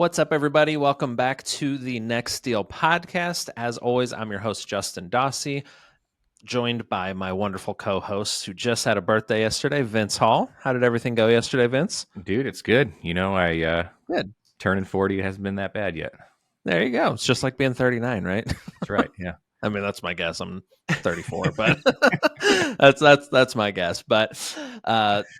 What's up, everybody? Welcome back to the Next Deal podcast. As always, I'm your host, Justin Dossie, joined by my wonderful co-host who just had a birthday yesterday, Vince Hall. How did everything go yesterday, Vince? Dude, it's good. Good. Turning 40 hasn't been that bad yet. There you go. It's just like being 39, right? That's right. Yeah. I mean, that's my guess. I'm 34, but that's my guess. But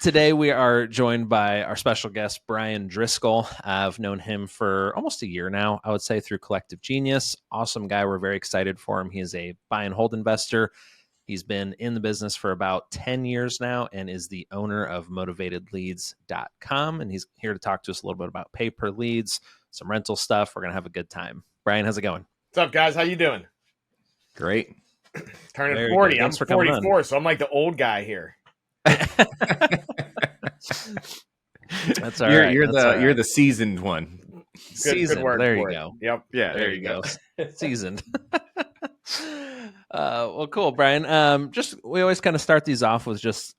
today we are joined by our special guest, Brian Driscoll. I've known him for almost a year now, I would say, through Collective Genius. Awesome guy. We're very excited for him. He is a buy and hold investor. He's been in the business for about 10 years now and is the owner of motivatedleads.com. And he's here to talk to us a little bit about pay-per-leads, some rental stuff. We're going to have a good time. Brian, how's it going? What's up, guys? How you doing? Great. Turning Very 40. good. I'm Thanks for coming 44, so I'm like the old guy here. That's all right. You're the seasoned one. Seasoned. Good word there for you it. go. Yep. Yeah, There you go. Seasoned. Well, cool, Brian. We always kind of start these off with just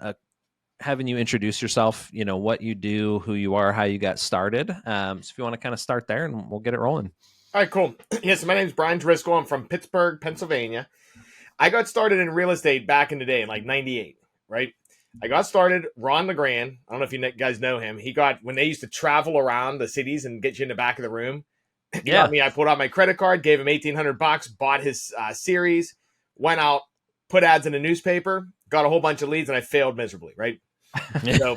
having you introduce yourself, you know, what you do, who you are, how you got started. So if you want to kind of start there and we'll get it rolling. All right, cool. Yes, my name's Brian Driscoll. I'm from Pittsburgh, Pennsylvania. I got started in real estate back in the day, in like 98, right? I got started, Ron LeGrand. I don't know if you guys know him. He got, when they used to travel around the cities and get you in the back of the room. Yeah. I pulled out my credit card, gave him $1,800, bought his series, went out, put ads in the newspaper, got a whole bunch of leads, and I failed miserably, right? So,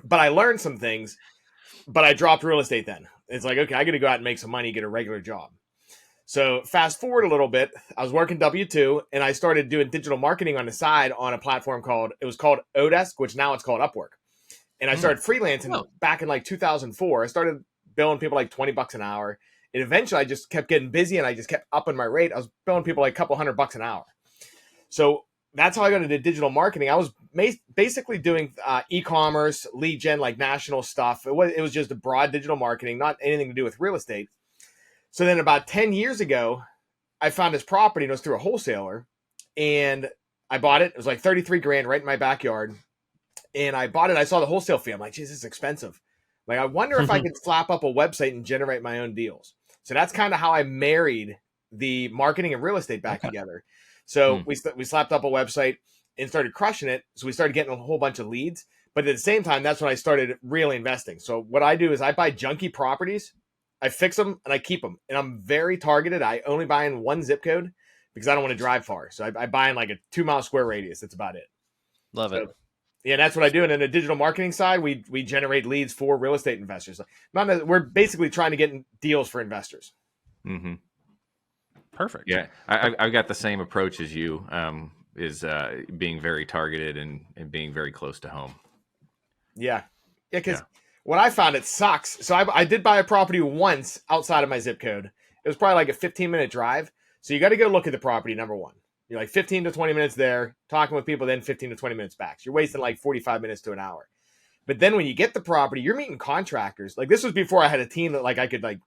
but I learned some things, but I dropped real estate then. It's like, okay, I got to go out and make some money, get a regular job. So fast forward a little bit, I was working W-2 and I started doing digital marketing on the side on a platform called Odesk, which now it's called Upwork. And I started freelancing back in like 2004. I started billing people like $20 an hour. And eventually I just kept getting busy and I just kept upping my rate. I was billing people like a couple $100 an hour. So that's how I got into digital marketing. I was basically doing e-commerce, lead gen, like national stuff. It was just a broad digital marketing, not anything to do with real estate. So then about 10 years ago, I found this property and it was through a wholesaler and I bought it. It was like 33 grand right in my backyard. And I bought it. I saw the wholesale fee. I'm like, geez, this is expensive. Like, I wonder if I could slap up a website and generate my own deals. So that's kind of how I married the marketing and real estate back together. So we slapped up a website and started crushing it. So we started getting a whole bunch of leads. But at the same time, that's when I started really investing. So what I do is I buy junky properties, I fix them, and I keep them. And I'm very targeted. I only buy in one zip code because I don't want to drive far. So I buy in like a 2-mile square radius. That's about it. Love it. Yeah, that's what I do. And in the digital marketing side, we generate leads for real estate investors. We're basically trying to get deals for investors. Mm-hmm. Perfect. Yeah, I've got the same approach as you, being very targeted and being very close to home. Yeah, because what I found, it sucks. So I did buy a property once outside of my zip code. It was probably like a 15-minute drive. So you got to go look at the property, number one. You're like 15 to 20 minutes there, talking with people, then 15 to 20 minutes back. So you're wasting like 45 minutes to an hour. But then when you get the property, you're meeting contractors. Like, this was before I had a team that like I could like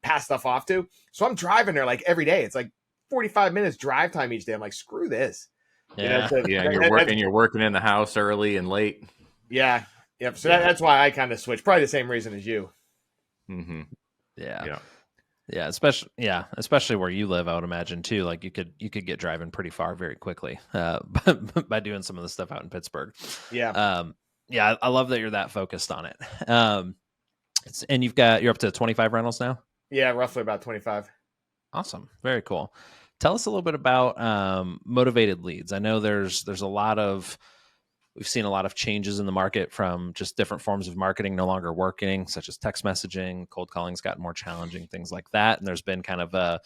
pass stuff off to. So I'm driving there like every day. It's like 45 minutes drive time each day. I'm like, screw this. Yeah. You're working in the house early and late. Yeah. Yep. So that's why I kind of switched. Probably the same reason as you. Mm-hmm. Yeah, especially where you live, I would imagine too. Like you could get driving pretty far very quickly by doing some of the stuff out in Pittsburgh. Yeah, I love that you're that focused on it. And you're up to 25 rentals now. Yeah, roughly about 25. Awesome, very cool. Tell us a little bit about motivated leads. I know we've seen a lot of changes in the market from just different forms of marketing no longer working, such as text messaging, cold calling's gotten more challenging, things like that. And there's been kind of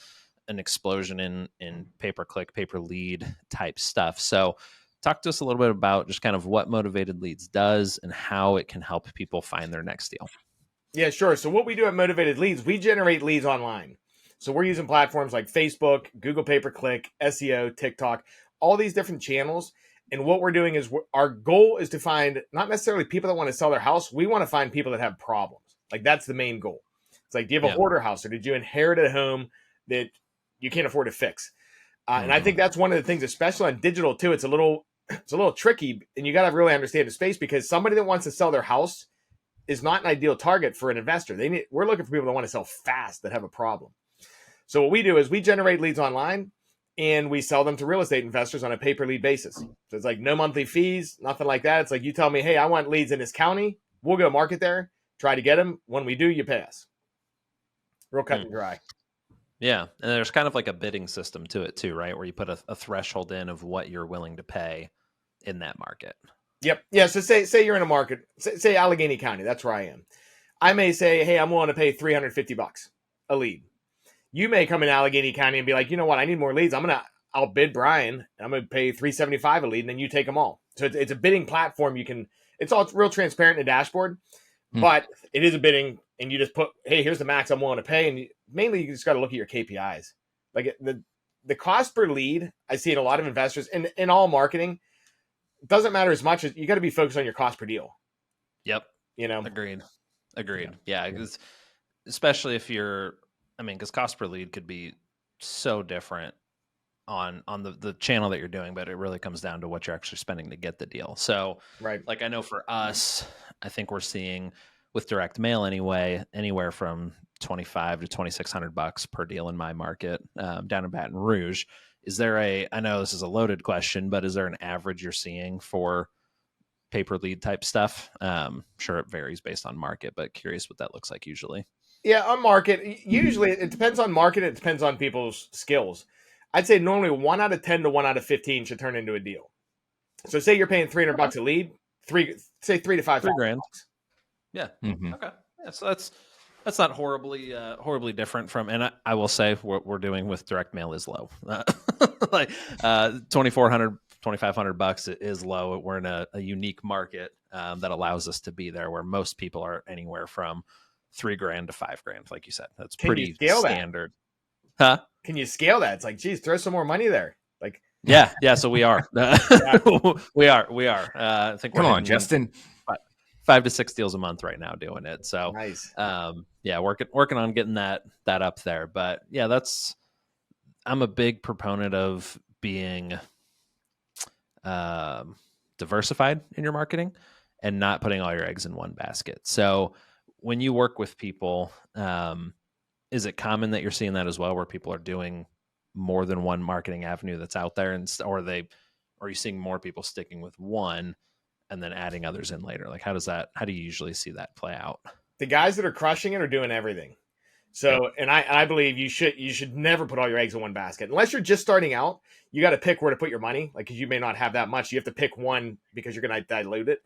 an explosion in pay-per-click, pay-per-lead type stuff. So talk to us a little bit about just kind of what Motivated Leads does and how it can help people find their next deal. Yeah, sure. So what we do at Motivated Leads, we generate leads online. So we're using platforms like Facebook, Google Pay-per-click, SEO, TikTok, all these different channels. And what we're doing is our goal is to find not necessarily people that want to sell their house. We want to find people that have problems. Like, that's the main goal. It's like, do you have a hoarder house, or did you inherit a home that you can't afford to fix? And I think that's one of the things, especially on digital too. It's a little tricky, and you got to really understand the space, because somebody that wants to sell their house is not an ideal target for an investor. We're looking for people that want to sell fast, that have a problem. So what we do is we generate leads online and we sell them to real estate investors on a pay-per-lead basis. So it's like no monthly fees, nothing like that. It's like you tell me, hey, I want leads in this county. We'll go market there, try to get them. When we do, you pay us. Real cut and dry. Yeah. And there's kind of like a bidding system to it too, right? Where you put a threshold in of what you're willing to pay in that market. Yep. Yeah. So say you're in a market, say Allegheny County. That's where I am. I may say, hey, I'm willing to pay $350 a lead. You may come in Allegheny County and be like, you know what? I need more leads. I'll bid Brian. And I'm going to pay $375 a lead, and then you take them all. So it's a bidding platform. It's all real transparent in a dashboard, but it is a bidding, and you just put, hey, here's the max I'm willing to pay. And mainly you just got to look at your KPIs. Like the cost per lead, I see in a lot of investors in all marketing, doesn't matter as much as you got to be focused on your cost per deal. Yep. Agreed. Yeah. Especially if because cost per lead could be so different on the channel that you're doing, but it really comes down to what you're actually spending to get the deal. So right. Like I know for us, I think we're seeing with direct mail anyway, anywhere from $2,500 to $2,600 per deal in my market down in Baton Rouge. Is there I know this is a loaded question, but is there an average you're seeing for pay per lead type stuff? Sure, it varies based on market, but curious what that looks like usually. Yeah, on market, usually it depends on market. It depends on people's skills. I'd say normally 1 out of 10 to 1 out of 15 should turn into a deal. So say you're paying $300 a lead, say $3,000 to $5,000. Yeah. Mm-hmm. Okay. Yeah. So that's not horribly different from, and I will say what we're doing with direct mail is low. Like $2,400, $2,500 is low. We're in a unique market that allows us to be there, where most people are anywhere from $3,000 to $5,000, like you said. That's pretty standard. Huh? Can you scale that? It's like, geez, throw some more money there. Like, yeah. So we are. we are. I think. Come on, Justin. 5 to 6 deals a month right now doing it. So nice. Working on getting that up there. But yeah, I'm a big proponent of being diversified in your marketing and not putting all your eggs in one basket. So when you work with people, is it common that you're seeing that as well, where people are doing more than one marketing avenue that's out there, or are you seeing more people sticking with one and then adding others in later? Like, how do you usually see that play out? The guys that are crushing it are doing everything. So, and I believe you should never put all your eggs in one basket. Unless you're just starting out, you got to pick where to put your money. Like, cause you may not have that much. You have to pick one because you're going to dilute it.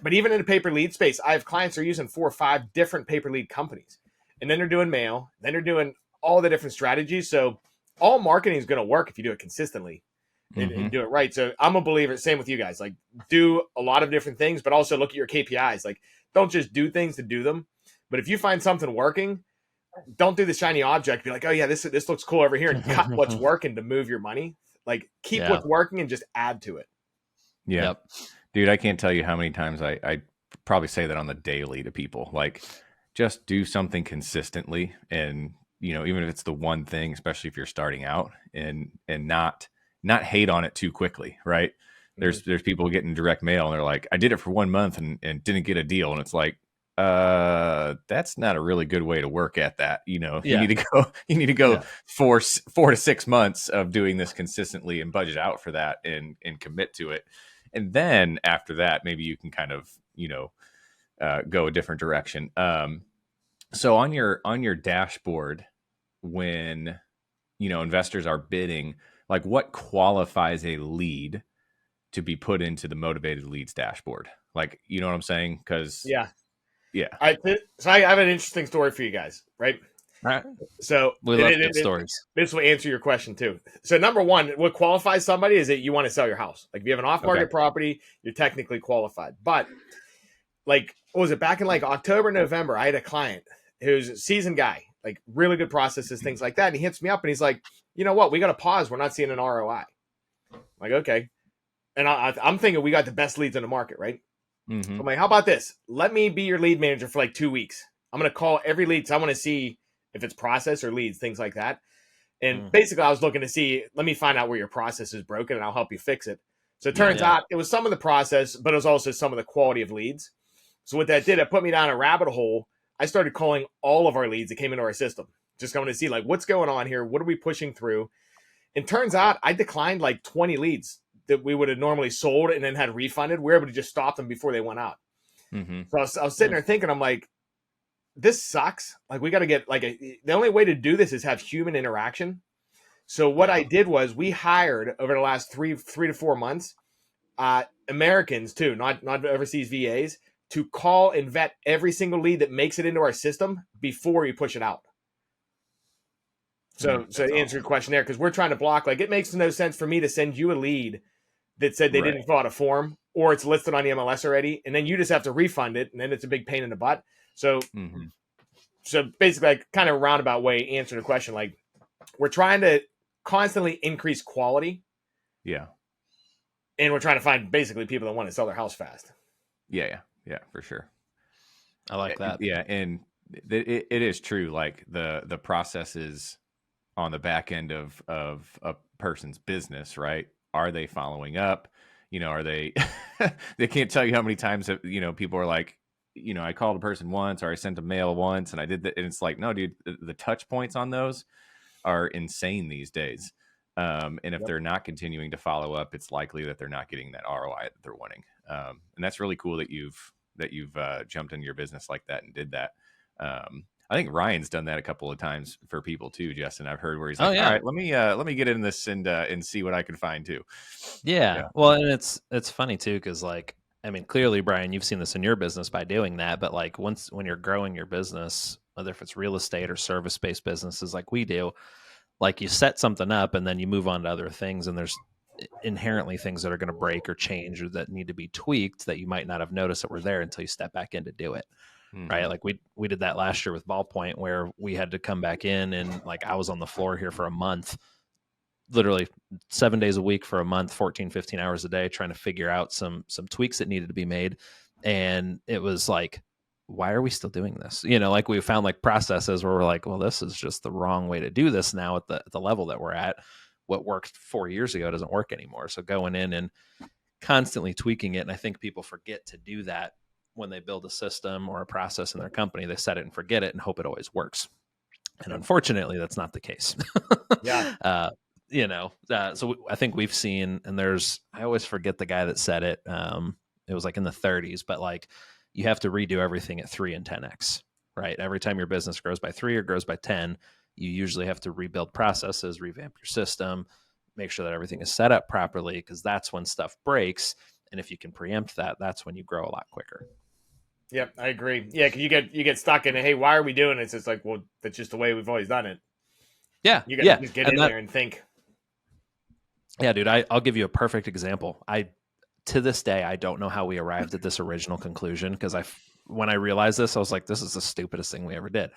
But even in the pay per lead space, I have clients that are using 4 or 5 different pay per lead companies. And then they're doing mail. Then they're doing all the different strategies. So all marketing is going to work if you do it consistently and do it right. So I'm a believer, same with you guys, like do a lot of different things, but also look at your KPIs. Like, don't just do things to do them. But if you find something working, don't do the shiny object. Be like, oh yeah, this looks cool over here, and cut what's working to move your money. Like, keep what's working and just add to it. Yeah. Yep. Dude, I can't tell you how many times I probably say that on the daily to people. Like, just do something consistently, and even if it's the one thing, especially if you're starting out, and not hate on it too quickly, right? There's people getting direct mail and they're like, I did it for 1 month and didn't get a deal, and it's like, that's not a really good way to work at that. You need to go 4 to 6 months of doing this consistently and budget out for that and commit to it. And then after that, maybe you can kind of, go a different direction. So on your dashboard, when, investors are bidding, like, what qualifies a lead to be put into the motivated leads dashboard? Like, you know what I'm saying? Cause yeah. I have an interesting story for you guys. Right. All right. So we love good stories. This will answer your question too. So number one, what qualifies somebody is that you want to sell your house. Like, if you have an off-market property, you're technically qualified. But like, what was it, back in like October, November, I had a client who's a seasoned guy, like really good processes, things like that. And he hits me up and he's like, you know what? We got to pause. We're not seeing an ROI. I'm like, okay. And I'm thinking we got the best leads in the market, right? Mm-hmm. I'm like, how about this? Let me be your lead manager for like 2 weeks. I'm going to call every lead. So I want to see if it's process or leads, things like that. And basically I was looking to see, let me find out where your process is broken and I'll help you fix it. So it turns out it was some of the process, but it was also some of the quality of leads. So what that did, it put me down a rabbit hole. I started calling all of our leads that came into our system, just going to see like what's going on here. What are we pushing through? And turns out I declined like 20 leads that we would have normally sold and then had refunded. We were able to just stop them before they went out. Mm-hmm. So I was sitting there thinking, I'm like, this sucks. Like we got to get the only way to do this is have human interaction. So what I did was we hired over the last three to 4 months, Americans too, not overseas VAs, to call and vet every single lead that makes it into our system before we push it out. So to answer your question there, because we're trying to block, like it makes no sense for me to send you a lead that said they didn't fill out a form or it's listed on the MLS already, and then you just have to refund it, and then it's a big pain in the butt. So, so basically, like kind of roundabout way answering the question, like we're trying to constantly increase quality. Yeah. And we're trying to find basically people that want to sell their house fast. Yeah, for sure. I like that. Yeah, and it is true. Like the processes on the back end of a person's business, right? Are they following up? Are they? They can't tell you how many times people are like, I called a person once, or I sent a mail once, and I did that, and it's like, no, dude, the touch points on those are insane these days. And if they're not continuing to follow up, it's likely that they're not getting that ROI that they're wanting. And that's really cool that you've jumped into your business like that and did that. I think Ryan's done that a couple of times for people too, Justin. I've heard where he's like, all right, let me get in this and see what I can find too. Yeah. Well, and it's funny too, because like, I mean, clearly, Brian, you've seen this in your business by doing that, but like when you're growing your business, whether if it's real estate or service-based businesses like we do, like you set something up and then you move on to other things, and there's inherently things that are going to break or change or that need to be tweaked that you might not have noticed that were there until you step back in to do it. Right. Like we did that last year with Ballpoint, where we had to come back in, and like I was on the floor here for a month, literally 7 days a week for a month, 14, 15 hours a day, trying to figure out some tweaks that needed to be made. And it was like, why are we still doing this? Like we found like processes where we're like, well, this is just the wrong way to do this now at the level that we're at. What worked 4 years ago doesn't work anymore. So going in and constantly tweaking it. And I think people forget to do that when they build a system or a process in their company. They set it and forget it and hope it always works. And unfortunately, that's not the case. So I think we've seen, and I always forget the guy that said it. It was like in the 30s, but like you have to redo everything at 3 and 10x, right? Every time your business grows by 3 or grows by 10, you usually have to rebuild processes, revamp your system, make sure that everything is set up properly, because that's when stuff breaks. And if you can preempt that, that's when you grow a lot quicker. Yep, I agree. Yeah, because you get stuck in it. Hey, why are we doing it? It's just like, well, that's just the way we've always done it. Yeah, you got to just get in there and think. Yeah, dude, I'll give you a perfect example. To this day, I don't know how we arrived at this original conclusion, because when I realized this, I was like, this is the stupidest thing we ever did.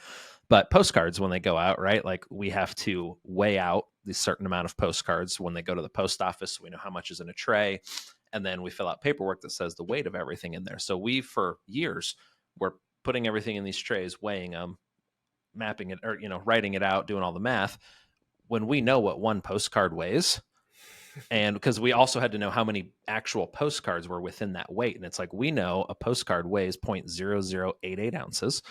But postcards, when they go out, right? Like we have to weigh out the certain amount of postcards when they go to the post office, so we know how much is in a tray. And then we fill out paperwork that says the weight of everything in there. So we, for years, were putting everything in these trays, weighing them, mapping it, or, writing it out, doing all the math, when we know what one postcard weighs. And because we also had to know how many actual postcards were within that weight. And it's like, we know a postcard weighs 0.0088 ounces.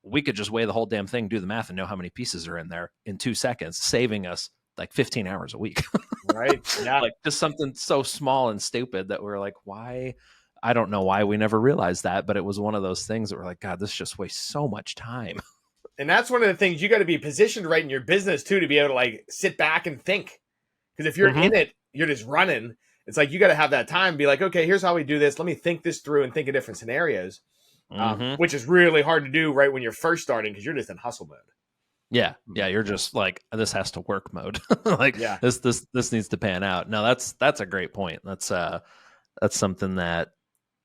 We could just weigh the whole damn thing, do the math, and know how many pieces are in there in 2 seconds, saving us like 15 hours a week. Right. Yeah. Like just something so small and stupid that we're like, why? I don't know why we never realized that, but it was one of those things that we're like, God, this just wastes so much time. And that's one of the things you got to be positioned right in your business too, to be able to like sit back and think. Because if you're in it, you're just running. It's like you got to have that time and be like, okay, here's how we do this. Let me think this through and think of different scenarios, which is really hard to do right when you're first starting, because you're just in hustle mode. Yeah. You're just like, this has to work mode. This needs to pan out. No, that's a great point. That's something that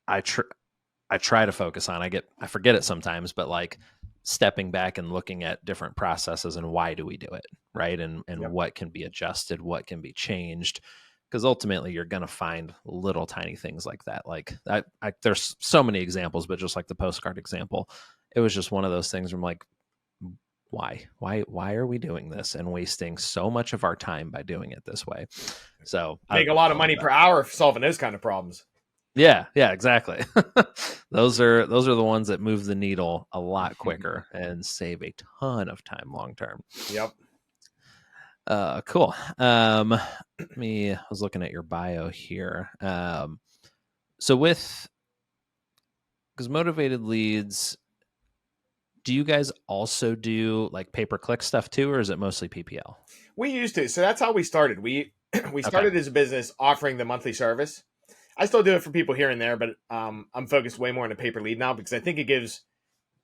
I try to focus on. I forget it sometimes, but like stepping back and looking at different processes and why do we do it, right? And what can be adjusted, what can be changed, because ultimately you're going to find little tiny things like that. Like there's so many examples, but just like the postcard example, it was just one of those things where I'm like, why are we doing this and wasting so much of our time by doing it this way? So make a lot of money per hour solving those kind of problems. Yeah, exactly. Those are the ones that move the needle a lot quicker and save a ton of time long term. Yep. Cool. I was looking at your bio here. So because Motivated Leads, do you guys also do like pay-per-click stuff too, or is it mostly PPL? We used to. So that's how we started. We started as a business offering the monthly service. I still do it for people here and there, but I'm focused way more on the pay per lead now because I think it gives.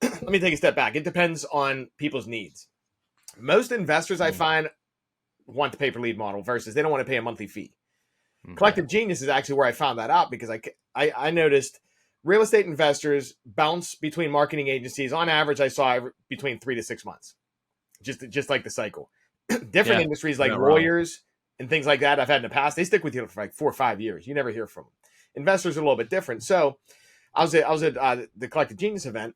Let me take a step back. It depends on people's needs. Most investors I find want the pay per lead model versus they don't want to pay a monthly fee. Collective Genius is actually where I found that out because I noticed real estate investors bounce between marketing agencies. On average, I saw between 3 to 6 months, just like the cycle. Different industries like lawyers and things like that I've had in the past, they stick with you for like 4 or 5 years. You never hear from them. Investors are a little bit different. So I was at the Collective Genius event,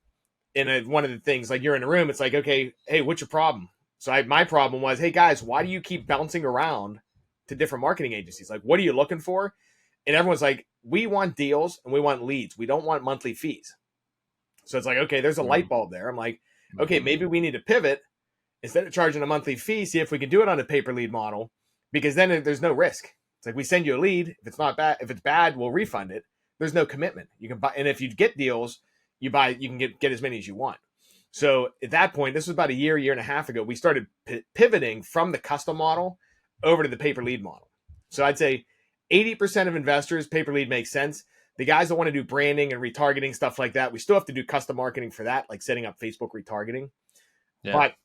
and one of the things, like, you're in a room, it's like, okay, hey, what's your problem? So my problem was, hey guys, why do you keep bouncing around to different marketing agencies? Like, what are you looking for? And everyone's like, we want deals and we want leads. We don't want monthly fees. So it's like, okay, there's a light bulb there. I'm like, okay, maybe we need to pivot. Instead of charging a monthly fee, see if we can do it on a pay-per lead model, because then there's no risk. It's like, we send you a lead. If it's not bad, if it's bad, we'll refund it. There's no commitment. You can buy, and if you get deals, you can get as many as you want. So at that point, this was about a year and a half ago, we started pivoting from the custom model over to the pay per lead model. So I'd say 80% of investors, pay per lead makes sense. The guys that want to do branding and retargeting, stuff like that, we still have to do custom marketing for that, like setting up Facebook retargeting. Yeah. But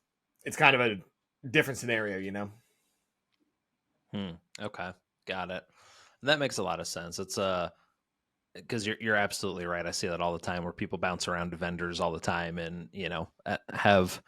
it's kind of a different scenario, you know? Okay. Got it. That makes a lot of sense. It's because you're absolutely right. I see that all the time where people bounce around to vendors all the time and, have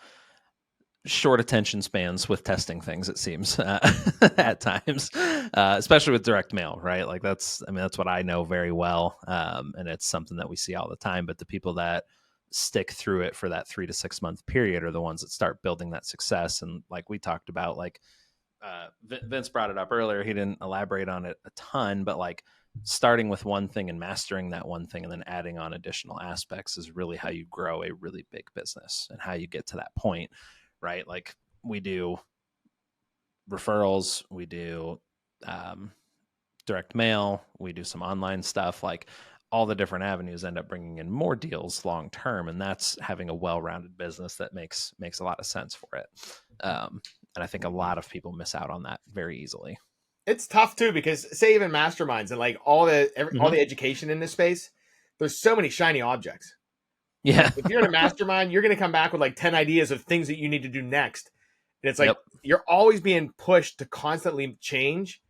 short attention spans with testing things, it seems, at times, especially with direct mail, right? Like that's what I know very well. And it's something that we see all the time, but the people that stick through it for that 3 to 6 month period are the ones that start building that success. And like we talked about, like Vince brought it up earlier, he didn't elaborate on it a ton, but like starting with one thing and mastering that one thing and then adding on additional aspects is really how you grow a really big business and how you get to that point, right? Like we do referrals, we do direct mail, we do some online stuff. Like all the different avenues end up bringing in more deals long term, and that's having a well-rounded business that makes a lot of sense for it. And I think a lot of people miss out on that very easily. It's tough too, because say even masterminds and like all the education in this space, there's so many shiny objects. Yeah. Like, if you're in a mastermind, you're going to come back with like 10 ideas of things that you need to do next. And it's like, you're always being pushed to constantly change,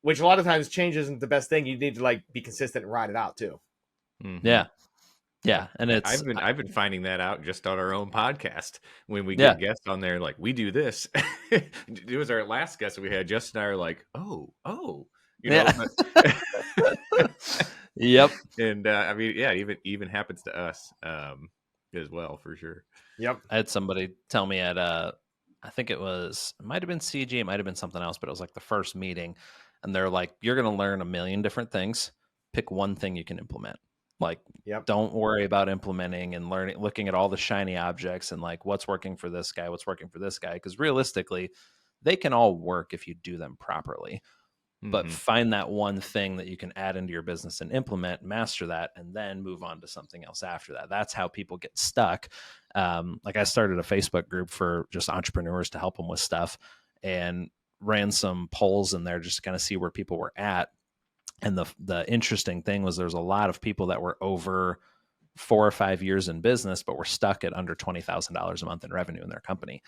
which a lot of times change isn't the best thing. You need to like be consistent and ride it out too. Yeah. Yeah. And I've been finding that out just on our own podcast when we get guests on there, like, we do this. It was our last guest that we had, Justin and I are like, Yep. And it even happens to us as well, for sure. Yep. I had somebody tell me at I think it might have been CG, it might have been something else, but it was like the first meeting, and they're like, you're going to learn a million different things. Pick one thing you can implement. Like, don't worry about implementing and looking at all the shiny objects and like what's working for this guy, what's working for this guy. Because realistically, they can all work if you do them properly. But find that one thing that you can add into your business and implement, master that, and then move on to something else after that. That's how people get stuck. Like I started a Facebook group for just entrepreneurs to help them with stuff and ran some polls in there just to kind of see where people were at. And the interesting thing was there's a lot of people that were over 4 or 5 years in business, but were stuck at under $20,000 a month in revenue in their company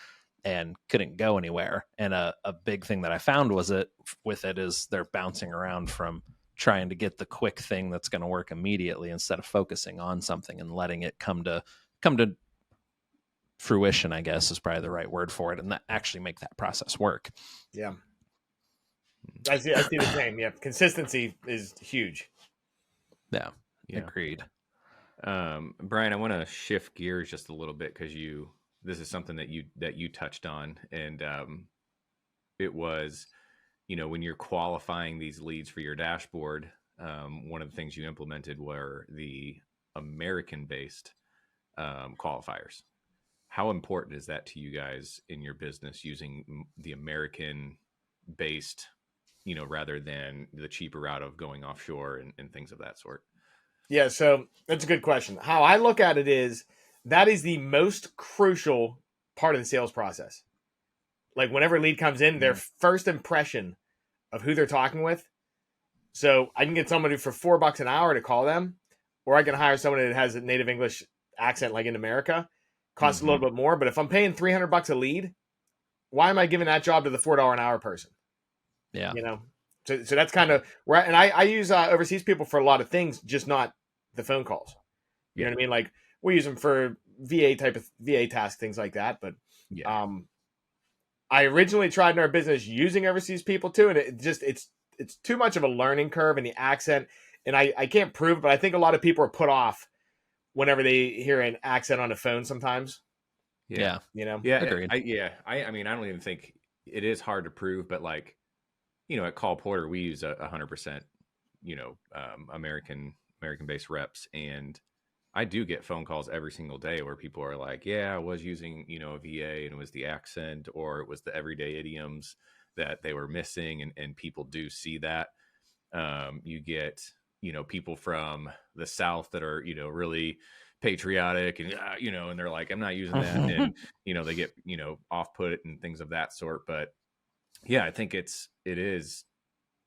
and couldn't go anywhere. And a big thing that I found was is they're bouncing around from trying to get the quick thing that's going to work immediately instead of focusing on something and letting it come to fruition, I guess is probably the right word for it, and that actually make that process work. Yeah. I see the same. Yeah. Consistency is huge. Yeah. Agreed. Brian, I want to shift gears just a little bit because this is something that you touched on, and it was, when you're qualifying these leads for your dashboard, one of the things you implemented were the American-based qualifiers. How important is that to you guys in your business, using the American-based, rather than the cheaper route of going offshore and things of that sort? Yeah, so that's a good question. How I look at it is that is the most crucial part of the sales process. Like whenever a lead comes in, their first impression of who they're talking with. So I can get somebody for $4 an hour to call them, or I can hire somebody that has a native English accent like in America. Costs a little bit more, but if I'm paying $300 a lead, why am I giving that job to the $4 an hour person? Yeah. So that's kind of where, and I use overseas people for a lot of things, just not the phone calls. You know what I mean? Like we use them for VA task, things like that. But I originally tried in our business using overseas people too, and it's too much of a learning curve and the accent. And I can't prove, but I think a lot of people are put off whenever they hear an accent on the phone sometimes. Yeah. Agreed. I mean, I don't even think it is hard to prove, but like, at Call Porter, we use 100%, American-based reps. And I do get phone calls every single day where people are like, yeah, I was using, a VA and it was the accent or it was the everyday idioms that they were missing. And people do see that. You get, people from the South that are, really patriotic and, and they're like, I'm not using that. And, they get, off put and things of that sort. But yeah, I think it is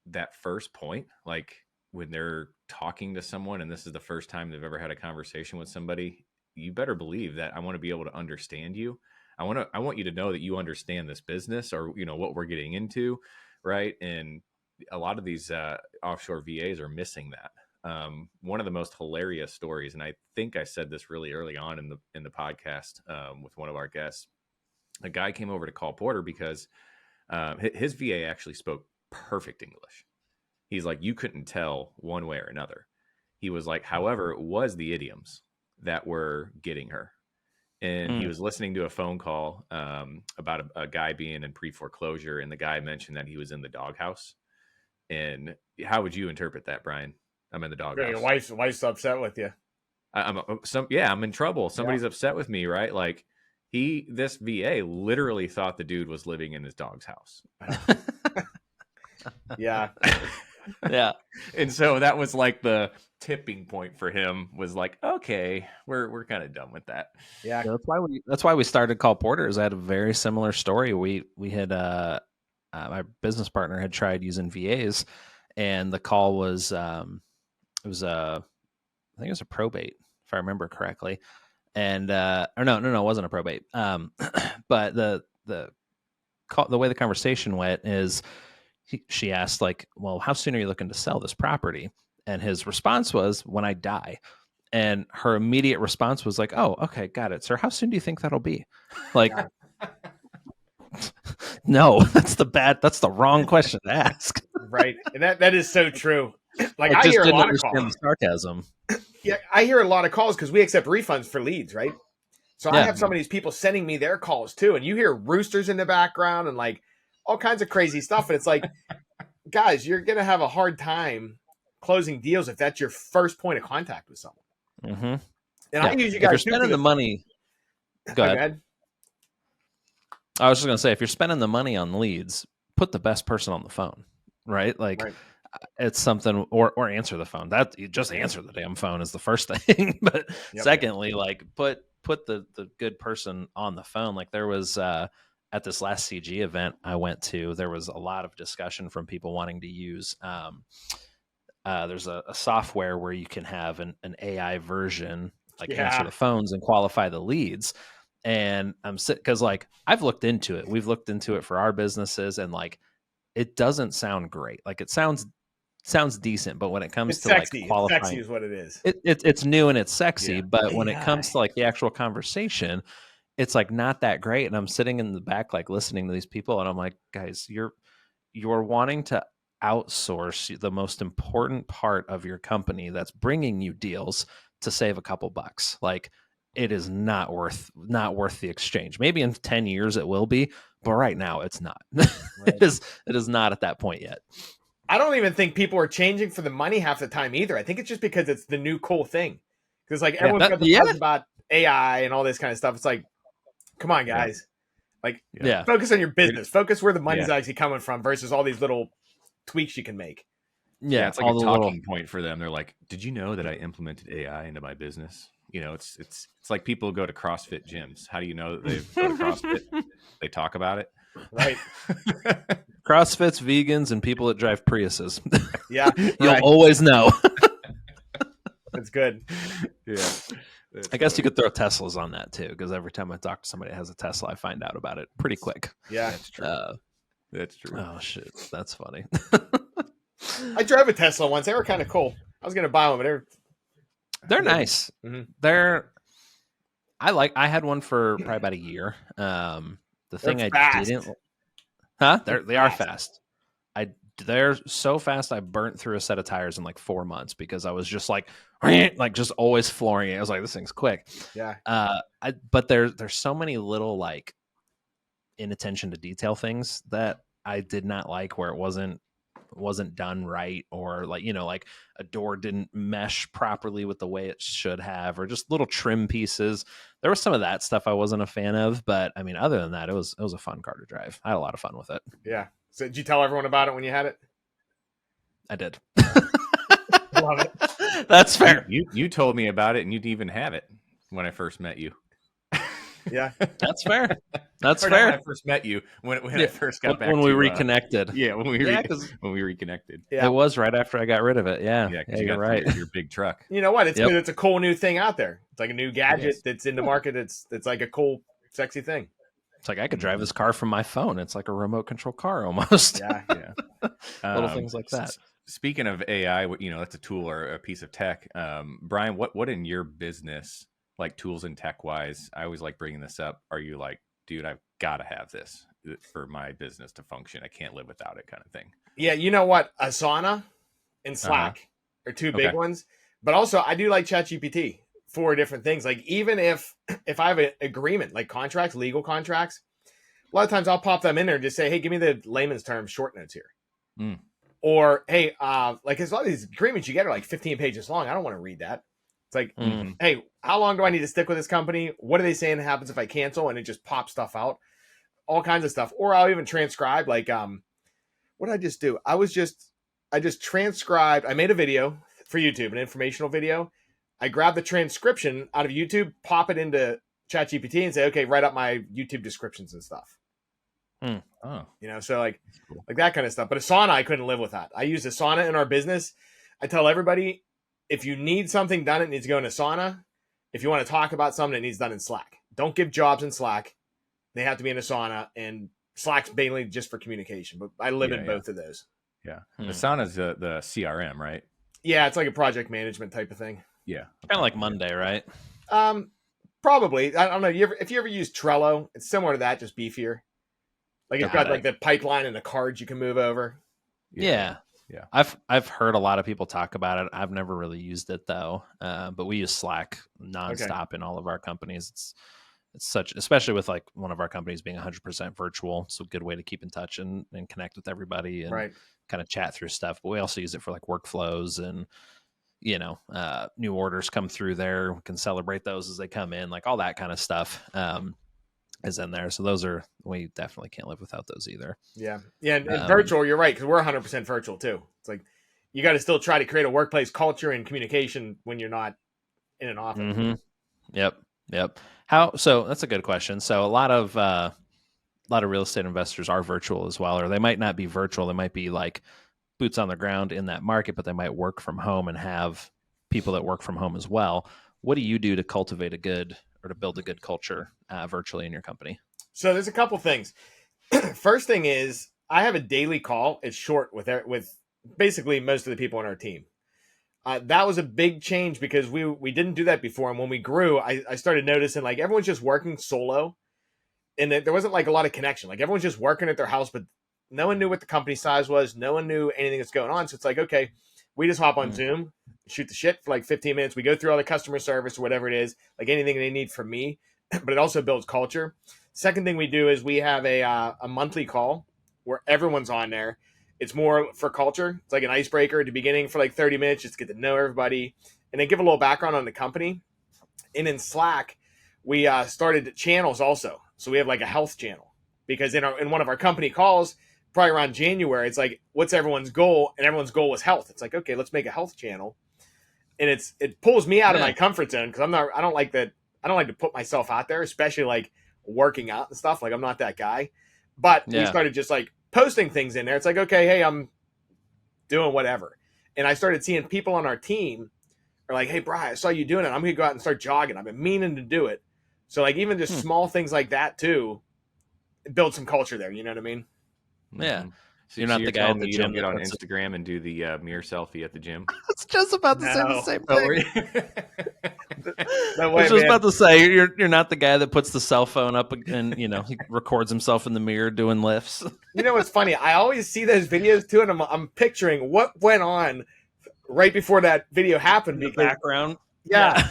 that first point, like when they're talking to someone and this is the first time they've ever had a conversation with somebody, you better believe that I want to be able to understand you. I want you to know that you understand this business or, what we're getting into. Right. And a lot of these offshore VAs are missing that. One of the most hilarious stories, and I think I said this really early on in the podcast with one of our guests, a guy came over to Call Porter because his VA actually spoke perfect English. He's like, you couldn't tell one way or another. He was like, however, it was the idioms that were getting her. And he was listening to a phone call about a guy being in pre-foreclosure, and the guy mentioned that he was in the doghouse. And how would you interpret that, Brian? I'm in the doghouse. Your wife's upset with you. I'm in trouble. Somebody's upset with me, right? Like this VA literally thought the dude was living in his dog's house. Yeah. Yeah. And so that was like the tipping point for him, was like, okay, we're kind of done with that. Yeah. That's why we started Call Porters. I had a very similar story. We had my business partner had tried using VAs, and the call was I think it was a probate, if I remember correctly. And or no, it wasn't a probate. But the way the conversation went is she asked, like, well, how soon are you looking to sell this property? And his response was, when I die. And her immediate response was like, oh, okay, got it, sir. How soon do you think that'll be? Like, no, that's the wrong question to ask. Right. And that is so true. Like, I hear just a didn't lot of understand calls. the sarcasm. Yeah, I hear a lot of calls because we accept refunds for leads, right? So I have some of these people sending me their calls too, and you hear roosters in the background and like all kinds of crazy stuff. And it's like, guys, you're gonna have a hard time closing deals if that's your first point of contact with someone. Mm-hmm. And I use you guys. If you're spending the money, go ahead. I was just gonna say, if you're spending the money on leads, put the best person on the phone, right? Like. Right. It's something, or answer the phone. That you just answer the damn phone is the first thing. But secondly, like put the good person on the phone. Like there was at this last CG event I went to, there was a lot of discussion from people wanting to use. There's a software where you can have an AI version, like answer the phones and qualify the leads. And I'm because like I've looked into it. We've looked into it for our businesses, and like it doesn't sound great. Like it sounds decent, but when it comes to sexy. Like qualifying, sexy is what it is. It's new and it's sexy, but when it comes to like the actual conversation, it's like not that great. And I'm sitting in the back, like listening to these people, and I'm like, guys, you're wanting to outsource the most important part of your company that's bringing you deals to save a couple bucks. Like it is not worth the exchange. Maybe in 10 years it will be, but right now it's not. Right. It is not at that point yet. I don't even think people are changing for the money half the time either. I think it's just because it's the new cool thing. Because like everyone's got the buzz about AI and all this kind of stuff. It's like, come on, guys. Like, focus on your business. Focus where the money's actually coming from versus all these little tweaks you can make. Yeah, it's like a talking point for them. They're like, "Did you know that I implemented AI into my business?" You know, it's like people go to CrossFit gyms. How do you know that they've go to CrossFit? They talk about it, right? CrossFits, vegans, and people that drive Priuses. Yeah, you'll always know. That's good. Yeah. I guess you could throw Teslas on that too, because every time I talk to somebody that has a Tesla, I find out about it pretty quick. Yeah, that's true. That's true. Oh shit, that's funny. I drove a Tesla once. They were kind of cool. I was gonna buy one, but they're nice. Mm-hmm. I had one for probably about a year. The thing I didn't, they are fast. They're so fast. I burnt through a set of tires in like 4 months because I was just like just always flooring it. I was like, this thing's quick. Yeah. But there's so many little like inattention to detail things that I did not like, where it wasn't done right, or like, like a door didn't mesh properly with the way it should have, or just little trim pieces. There was some of that stuff I wasn't a fan of, but I mean, other than that, it was a fun car to drive. I had a lot of fun with it. Yeah. So did you tell everyone about it when you had it? I did. Love it. That's fair. You told me about it, and you didn't even have it when I first met you. Yeah, that's fair. That's fair. When I first met you, when I first got back when we reconnected. When we reconnected. Yeah. It was right after I got rid of it. Yeah, you're right. Your big truck. You know what? It's a cool new thing out there. It's like a new gadget that's in the market. It's like a cool, sexy thing. It's like I could drive this car from my phone. It's like a remote control car almost. Yeah. Little things like that. Speaking of AI, that's a tool or a piece of tech. Brian, what in your business, like tools and tech wise, I always like bringing this up. Are you like, dude, I've got to have this for my business to function. I can't live without it, kind of thing. Yeah, you know what? Asana and Slack are two big ones. But also, I do like ChatGPT for different things. Like even if I have an agreement, like contracts, legal contracts, a lot of times I'll pop them in there and just say, hey, give me the layman's terms short notes here. Mm. Or, hey, like, because a lot of these agreements you get are like 15 pages long. I don't want to read that. It's like, hey, how long do I need to stick with this company? What are they saying happens if I cancel? And it just pops stuff out. All kinds of stuff. Or I'll even transcribe. Like, what did I just do? I just transcribed. I made a video for YouTube, an informational video. I grab the transcription out of YouTube, pop it into ChatGPT, and say, okay, write up my YouTube descriptions and stuff. Oh, so like that kind of stuff. But Asana, I couldn't live with that. I use Asana in our business. I tell everybody, if you need something done, it needs to go in Asana. If you want to talk about something, it needs done in Slack. Don't give jobs in Slack. They have to be in Asana, and Slack's mainly just for communication. But I live in both of those. Yeah, Asana's the CRM, right? Yeah, it's like a project management type of thing. Yeah, kind of like Monday, right? Probably. I don't know. If you ever use Trello, it's similar to that, just beefier. Like it's got like the pipeline and the cards you can move over. Yeah. I've heard a lot of people talk about it. I've never really used it though. But we use Slack nonstop in all of our companies. It's such, especially with like one of our companies being 100% virtual. It's a good way to keep in touch and connect with everybody and kind of chat through stuff. But we also use it for like workflows and, new orders come through there. We can celebrate those as they come in, like all that kind of stuff. Is in there. So we definitely can't live without those either. Yeah. Yeah. And virtual, you're right. Cause we're 100% virtual too. It's like, you got to still try to create a workplace culture and communication when you're not in an office. Mm-hmm. Yep. So that's a good question. So a lot of real estate investors are virtual as well, or they might not be virtual. They might be like boots on the ground in that market, but they might work from home and have people that work from home as well. What do you do to cultivate to build a good culture virtually in your company? So there's a couple things. First thing is I have a daily call. It's short with basically most of the people on our team. That was a big change because we didn't do that before. And when we grew, I started noticing like everyone's just working solo and there wasn't like a lot of connection. Like everyone's just working at their house, but no one knew what the company size was. No one knew anything that's going on. So it's like, okay, we just hop on Zoom, shoot the shit for like 15 minutes. We go through all the customer service or whatever it is, like anything they need from me, but it also builds culture. Second thing we do is we have a monthly call where everyone's on there It's more for culture. It's like an icebreaker at the beginning for like 30 minutes, just get to know everybody, and then give a little background on the company. And in Slack, we started channels also. So we have like a health channel, because in one of our company calls, probably around January, it's like, what's everyone's goal? And everyone's goal was health. It's like, okay, let's make a health channel. And it pulls me out of my comfort zone, because I don't like to put myself out there, especially like working out and stuff. Like, I'm not that guy. But we started just like posting things in there. It's like, okay, hey, I'm doing whatever. And I started seeing people on our team are like, hey, Brian, I saw you doing it. I'm going to go out and start jogging. I've been meaning to do it. So like, even just small things like that too, build some culture there. You know what I mean? Yeah. So you're not the guy at the gym. You don't get on Instagram and do the mirror selfie at the gym. I was just about to say the same thing. I was just about to say you're not the guy that puts the cell phone up and he records himself in the mirror doing lifts. You know what's funny? I always see those videos too, and I'm picturing what went on right before that video happened. In the background. Yeah.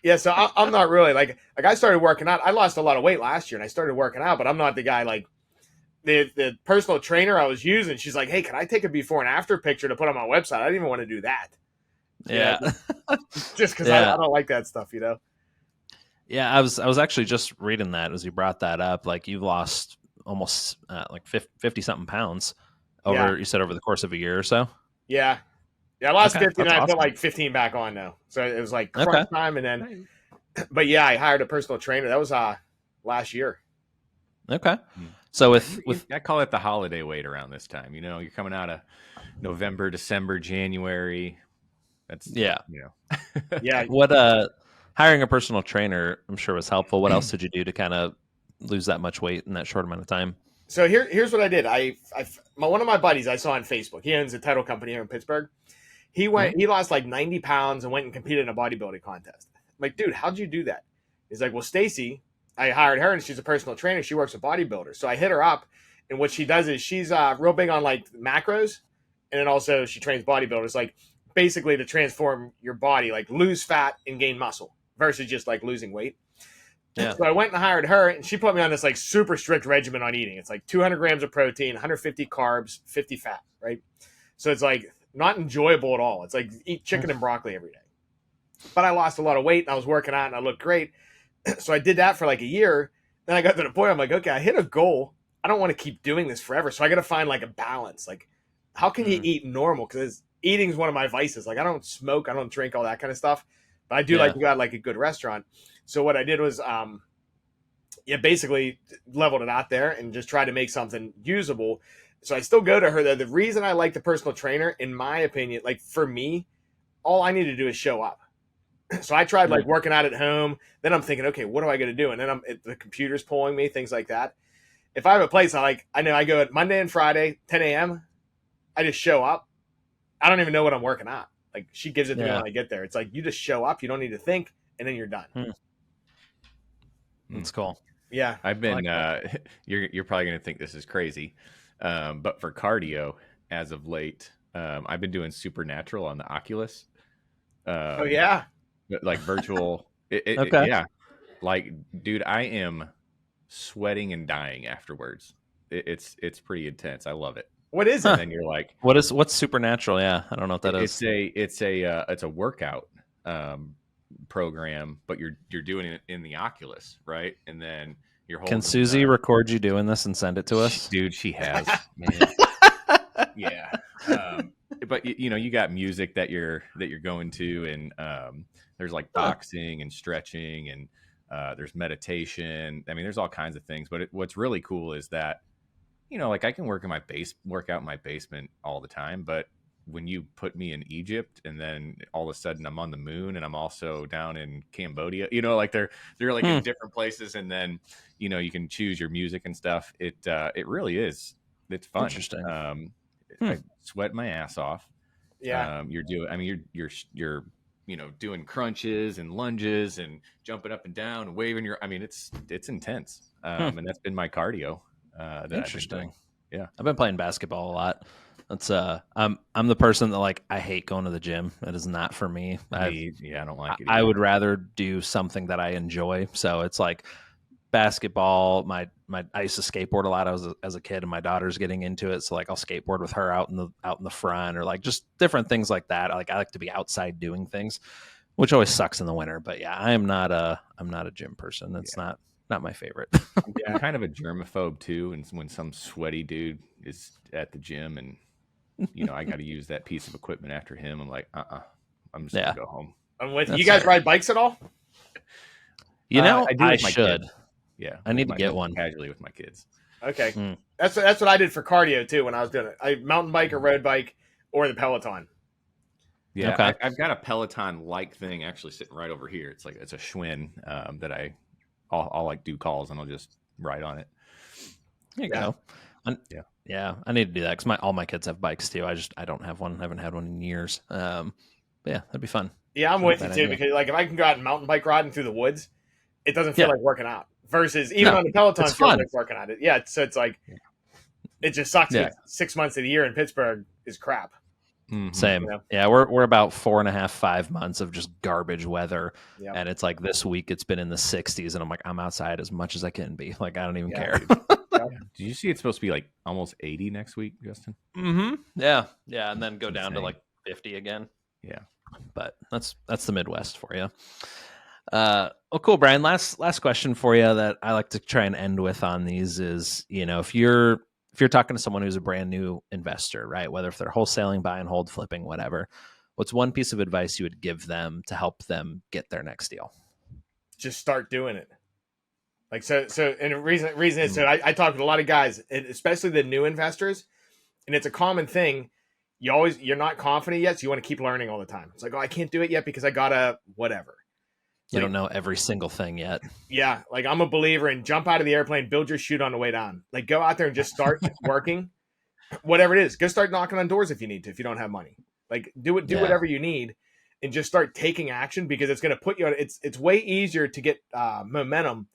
Yeah, so I'm not really like I started working out. I lost a lot of weight last year, and I started working out, but I'm not the guy like the personal trainer I was using. She's like, hey, can I take a before and after picture to put on my website? I didn't even want to do that. Yeah. Just because I don't like that stuff, Yeah, I was actually just reading that as you brought that up. Like, you've lost almost like 50 something pounds over, you said, over the course of a year or so. Yeah. Yeah, I lost 50 and I awesome. put like 15 back on now. So it was like crunch time. And then, but yeah, I hired a personal trainer. That was last year. Okay. So with I call it the holiday weight around this time. You're coming out of November, December, January. That's Yeah. What hiring a personal trainer, I'm sure, was helpful. What else did you do to kind of lose that much weight in that short amount of time? So here's what I did. One of my buddies I saw on Facebook. He owns a title company here in Pittsburgh. He lost like 90 pounds and went and competed in a bodybuilding contest. I'm like, dude, how'd you do that? He's like, well, Stacy, I hired her and she's a personal trainer. She works with bodybuilders. So I hit her up, and what she does is she's real big on like macros, and then also she trains bodybuilders, like basically to transform your body, like lose fat and gain muscle versus just like losing weight. Yeah. So I went and hired her, and she put me on this like super strict regimen on eating. It's like 200 grams of protein, 150 carbs, 50 fat, right? So it's like not enjoyable at all. It's like eat chicken and broccoli every day. But I lost a lot of weight and I was working out and I looked great. So I did that for like a year. Then I got to the point I'm like, okay, I hit a goal. I don't want to keep doing this forever. So I got to find like a balance. Like, how can you eat normal? Because eating is one of my vices. Like, I don't smoke, I don't drink, all that kind of stuff. But I do like to go out like a good restaurant. So what I did was, basically leveled it out there and just tried to make something usable. So I still go to her though. The reason I like the personal trainer, in my opinion, like for me, all I need to do is show up. So I tried like working out at home. Then I'm thinking, okay, what do I got to do? And then the computer's pulling me, things like that. If I have a place, I know I go at Monday and Friday, 10 a.m. I just show up. I don't even know what I'm working out. Like, she gives it to me when I get there. It's like, you just show up. You don't need to think, and then you're done. That's cool. Yeah. I've been, you're probably going to think this is crazy. But for cardio, as of late, I've been doing Supernatural on the Oculus. Like virtual. Yeah. Like, dude, I am sweating and dying afterwards. It's pretty intense. I love it. What is it? And then you're like, what's Supernatural? Yeah, I don't know what that is. It's a workout program, but you're doing it in the Oculus, right? And then you're holding. Can Susie record you doing this and send it to us? Dude, she has. Man. Yeah. But you got music that you're going to, and there's like boxing and stretching, and there's meditation. I mean, there's all kinds of things. But what's really cool is that, like I can work out in my basement all the time, but when you put me in Egypt and then all of a sudden I'm on the moon and I'm also down in Cambodia, like they're like in different places, and then you can choose your music and stuff. It really is. It's fun. Interesting. I sweat my ass off. Yeah. You're doing crunches and lunges and jumping up and down and waving it's intense. And that's been my cardio. Interesting. Yeah. I've been playing basketball a lot. That's I'm the person that like, I hate going to the gym. That is not for me. I don't like it either. I would rather do something that I enjoy. So it's like basketball. I used to skateboard a lot as a kid, and my daughter's getting into it. So like I'll skateboard with her out in the front, or like just different things like that. I like to be outside doing things, which always sucks in the winter. But yeah, I'm not a gym person. That's not my favorite. I'm kind of a germaphobe too, and when some sweaty dude is at the gym and I got to use that piece of equipment after him, I'm like, I'm just gonna go home. I'm with you. Guys ride bikes at all? I should. Kids. Yeah, I need to get one casually with my kids. Okay, that's what I did for cardio too when I was doing it. I mountain bike or road bike or the Peloton. Yeah, okay. I've got a Peloton-like thing actually sitting right over here. It's a Schwinn that I'll like do calls and I'll just ride on it. There you go. Yeah, I need to do that because all my kids have bikes too. I don't have one. I haven't had one in years. But yeah, that'd be fun. Yeah, I'm with you too because like if I can go out and mountain bike riding through the woods, it doesn't feel like working out. Versus even on the Peloton, it feels like working out. Yeah, so it's like it just sucks. 6 months of the year in Pittsburgh is crap. Mm-hmm. Same. Yeah, we're about 4.5, 5 months of just garbage weather, and it's like this week it's been in the 60s, and I'm like I'm outside as much as I can be. Like I don't even care. Did you see it's supposed to be like almost 80 next week, Justin? Mm-hmm. Yeah, and then go down to like 50 again. Yeah, but that's the Midwest for you. Well, cool, Brian. Last question for you that I like to try and end with on these is, if you're talking to someone who's a brand new investor, right? Whether if they're wholesaling, buy and hold, flipping, whatever, what's one piece of advice you would give them to help them get their next deal? Just start doing it. Like, so, and the reason is, so I talk with a lot of guys, especially the new investors, and it's a common thing. You're not confident yet, so you want to keep learning all the time. It's like, I can't do it yet because I gotta whatever. You don't know every single thing yet. Yeah, like I'm a believer in jump out of the airplane, build your chute on the way down. Like go out there and just start working, whatever it is. Go start knocking on doors if you need to. If you don't have money, like do whatever you need, and just start taking action because it's going to put you on. It's way easier to get momentum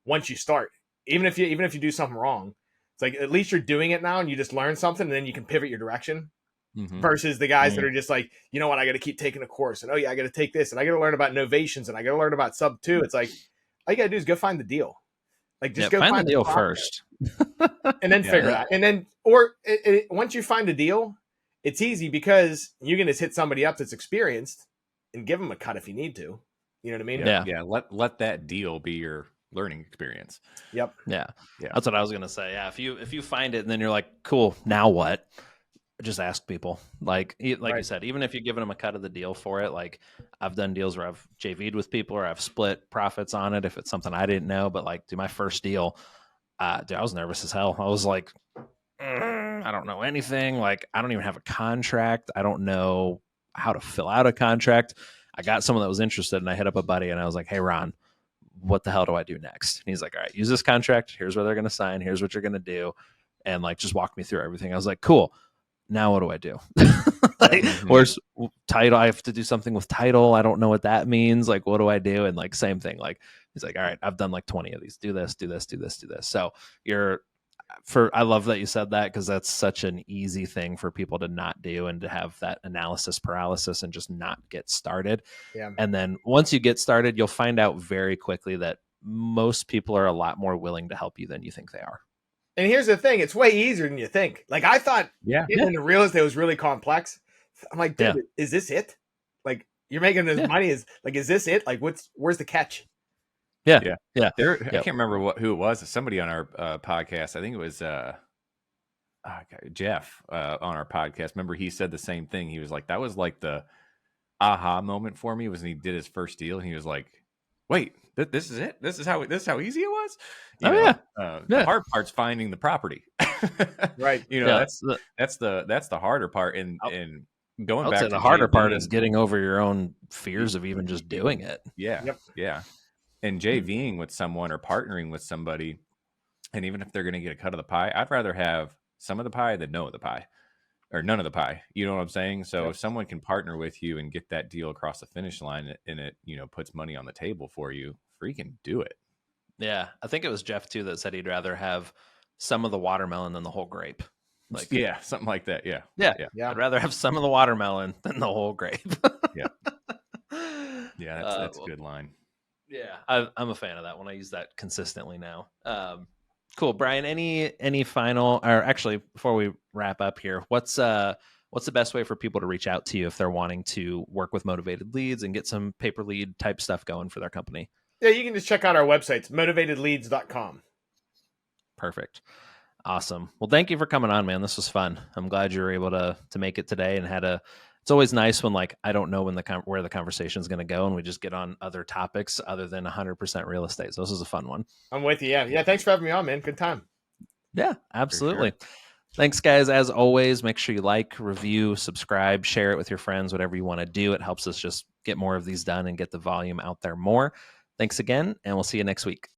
once you start. Even if you do something wrong, it's like at least you're doing it now and you just learn something and then you can pivot your direction. Mm-hmm. Versus the guys that are just like, you know what, I got to keep taking a course, and I got to take this, and I got to learn about novations, and I got to learn about sub 2. It's like all you got to do is go find the deal. Like just go find the deal first, and then figure it out. And then, once you find a deal, it's easy because you can just hit somebody up that's experienced and give them a cut if you need to. You know what I mean? Yeah. Let that deal be your learning experience. Yep. Yeah. That's what I was gonna say. Yeah. If you find it and then you're like, cool, now what? Just ask people. Like you said, even if you're giving them a cut of the deal for it, like I've done deals where I've JV'd with people or I've split profits on it if it's something I didn't know. But like, my first deal, I was nervous as hell. I was like, I don't know anything. Like, I don't even have a contract. I don't know how to fill out a contract. I got someone that was interested, and I hit up a buddy, and I was like, hey, Ron, what the hell do I do next? And he's like, all right, use this contract. Here's where they're going to sign. Here's what you're going to do. And like, just walk me through everything. I was like, cool. Now what do I do? Where's title? I have to do something with title. I don't know what that means. Like, what do I do? And like, same thing. Like, he's like, all right, I've done like 20 of these. Do this, do this, do this, do this. So I love that you said that because that's such an easy thing for people to not do and to have that analysis paralysis and just not get started. Yeah. And then once you get started, you'll find out very quickly that most people are a lot more willing to help you than you think they are. And here's the thing, it's way easier than you think. Like I thought getting into real estate was really complex. I'm like, dude, is this it? Like you're making this money is this it? Like where's the catch? Yeah. I can't remember who it was. Somebody on our podcast, I think it was Jeff on our podcast. Remember he said the same thing. He was like, that was like the aha moment for me was when he did his first deal. And he was like, wait, this is it? This is how easy it was? The hard part's finding the property. Right. That's the harder part. And going back to the harder part is getting over your own fears of even just doing it. Yeah. Yep. Yeah. And JVing with someone or partnering with somebody, and even if they're going to get a cut of the pie, I'd rather have some of the pie than no of the pie. Or none of the pie. You know what I'm saying? So if someone can partner with you and get that deal across the finish line and it, puts money on the table for you, freaking do it. Yeah. I think it was Jeff too that said he'd rather have some of the watermelon than the whole grape. Like something like that. Yeah. I'd rather have some of the watermelon than the whole grape. Yeah. Yeah, that's a good line. Yeah, I'm a fan of that one. I use that consistently now. Cool, Brian. Any final, or actually, before we wrap up here, what's the best way for people to reach out to you if they're wanting to work with motivated leads and get some paper lead type stuff going for their company? Yeah, you can just check out our websites, motivatedleads.com. Perfect. Awesome. Well, thank you for coming on, man. This was fun. I'm glad you were able to make it today and it's always nice when like I don't know where the conversation is going to go and we just get on other topics other than 100% real estate. So this was a fun one. I'm with you. Yeah. Thanks for having me on, man. Good time. Yeah, absolutely. Sure. Thanks, guys. As always, make sure you like, review, subscribe, share it with your friends, whatever you want to do. It helps us just get more of these done and get the volume out there more. Thanks again, and we'll see you next week.